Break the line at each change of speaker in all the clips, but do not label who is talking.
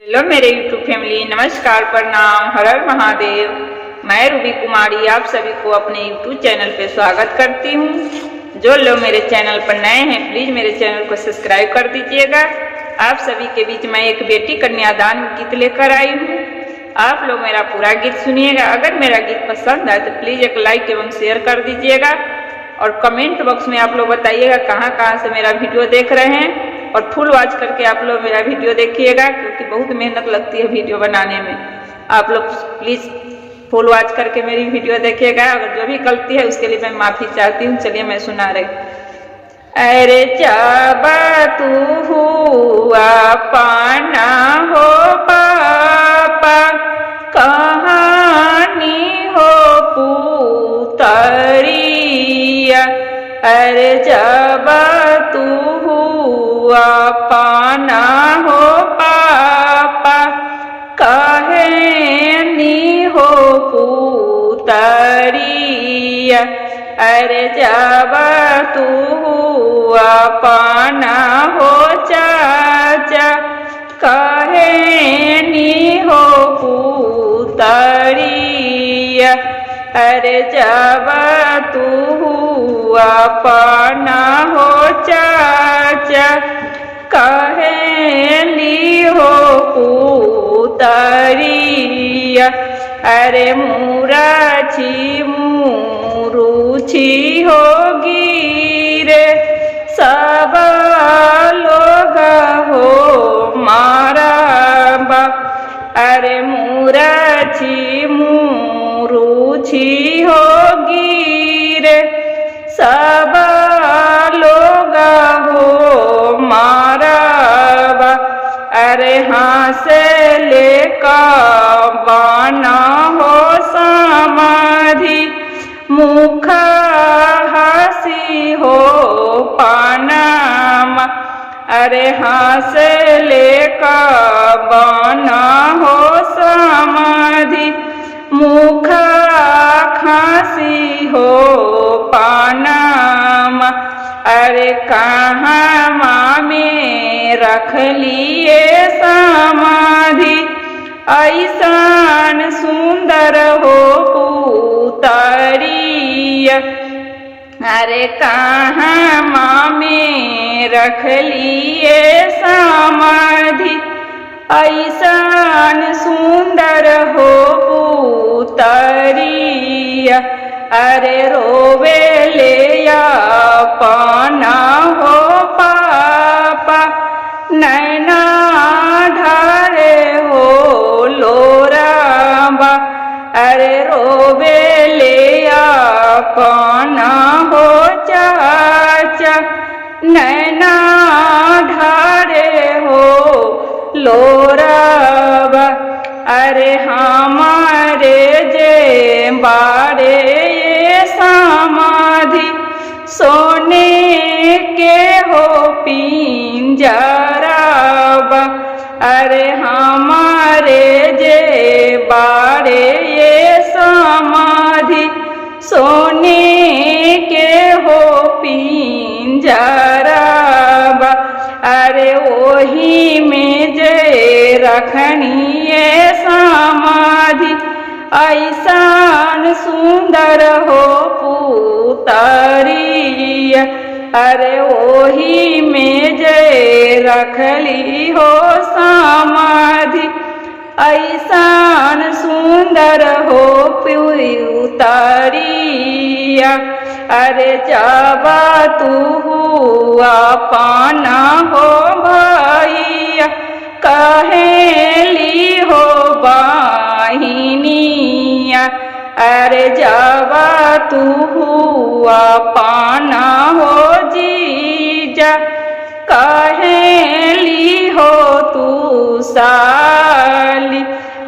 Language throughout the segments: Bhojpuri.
हेलो मेरे यूट्यूब फैमिली, नमस्कार, प्रणाम, हर हर महादेव। मैं रूबी कुमारी आप सभी को अपने यूट्यूब चैनल पे स्वागत करती हूँ। जो लोग मेरे चैनल पर नए हैं प्लीज मेरे चैनल को सब्सक्राइब कर दीजिएगा। आप सभी के बीच मैं एक बेटी कन्यादान गीत लेकर आई हूँ। आप लोग मेरा पूरा गीत सुनिएगा। अगर मेरा गीत पसंद आए तो प्लीज एक लाइक एवं शेयर कर दीजिएगा और कमेंट बॉक्स में आप लोग बताइएगा कहाँ से मेरा वीडियो देख रहे हैं और फुल वॉच करके आप लोग मेरा वीडियो देखिएगा, क्योंकि बहुत मेहनत लगती है वीडियो बनाने में। आप लोग प्लीज फुल वॉच करके मेरी वीडियो देखिएगा। अगर जो भी गलती है उसके लिए मैं माफी चाहती हूँ। चलिए मैं सुना रही। अरे चाबा तू हुआ पाना हो पापा, कहानी हो पुतरिया। अरे चाबा तू हुआ पाना हो पापा, कहानी हो पुतरिया। अरे जाबा तू हुआ पाना हो चाचा, कहानी हो पुतरिया। अरे जाबा तू हुआ पाना हो चाचा, कहानी हो पुतरिया। अरे मुराची मुरुची होगी रे, सब लोग हो मारा बा। अरे मुराची मुरुची होगी रे, सब लोग हो मारा बा। अरे हाँ से लेका बाना हो समाधि, मुख हसी हो पानाम। अरे हाँ से लेका बाना हो समाधि, मुख खांसी हो पानाम। अरे कहाँ में रख लिए समाधि, ऐसान सुंदर हो पुतरिया। अरे कहाँ में रख लिए समाधि, ऐसान सुंदर हो पुतरिया। अरे रोवे ले पाना हो पापा, नैना ढारे हो लोराबा। अरे रोवे ले पाना हो चाचा, नैना ढारे हो लोराबा। अरे हमारे जे बारे ये समाधि, सोने के हो पिंजराबा। अरे हमारे जे बारे ये समाधि, सोने के हो पिंजराबा। अरे वही में जे रखनी ये समाधि, ऐसान सुंदर हो पुतरिया। अरे वही में जे रखली हो समाधि, ऐसान सुंदर हो पुतरिया। अरे जाबा तू हुआ पाना हो भैया, कहेली हो बाहिनिया। अरे जाबा तू हुआ पाना हो जीजा, कहेली हो तू साली।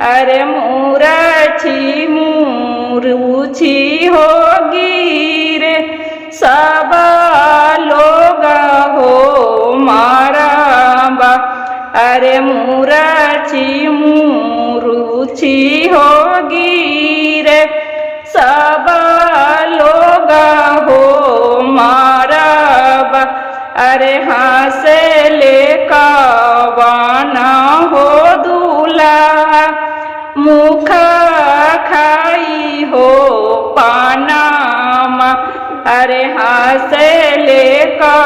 अरे मुराची मुरुची होगी रे, सब लोग हो मारा बा। अरे मुराची मुरुची होगी रे, सब लोग हो मारा बा। अरे हाँ से लेका वाना हो दू अरे हंसे ले का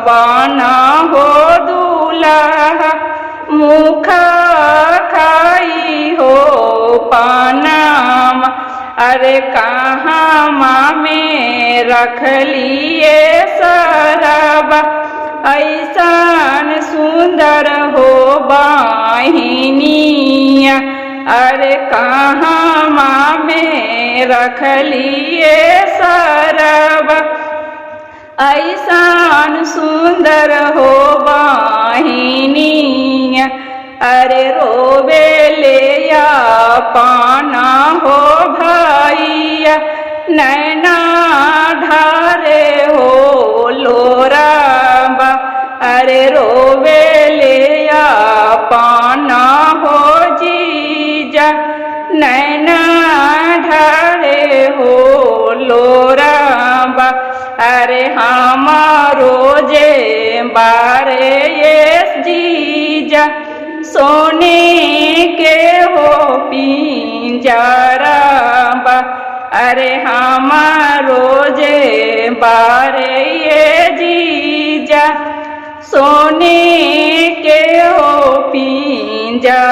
बना हो दूल्हा मुख खाई हो पानाम। अरे कहाँ में रख लिए सरब ऐसान सुंदर हो बाहिनिया। अरे कहाँ में रख लिए सरब ऐसान सुंदर हो बाहिनिया। अरे रोवे ले या पाना हो भैया नैना ढारे हो लोराबा। अरे रोवे ले या पाना हो जीजा नैना ढारे हो लोराबा। अरे हमारो जे बारे ये जीजा सोने के हो पिंजराबा। अरे हमारो जे बारे ये जीजा सोने के हो पिंजराबा।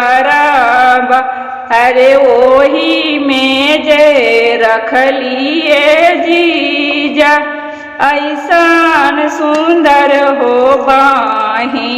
अरे वही में जे रख लिए जीजा ऐसान सुंदर हो बाहिनिया।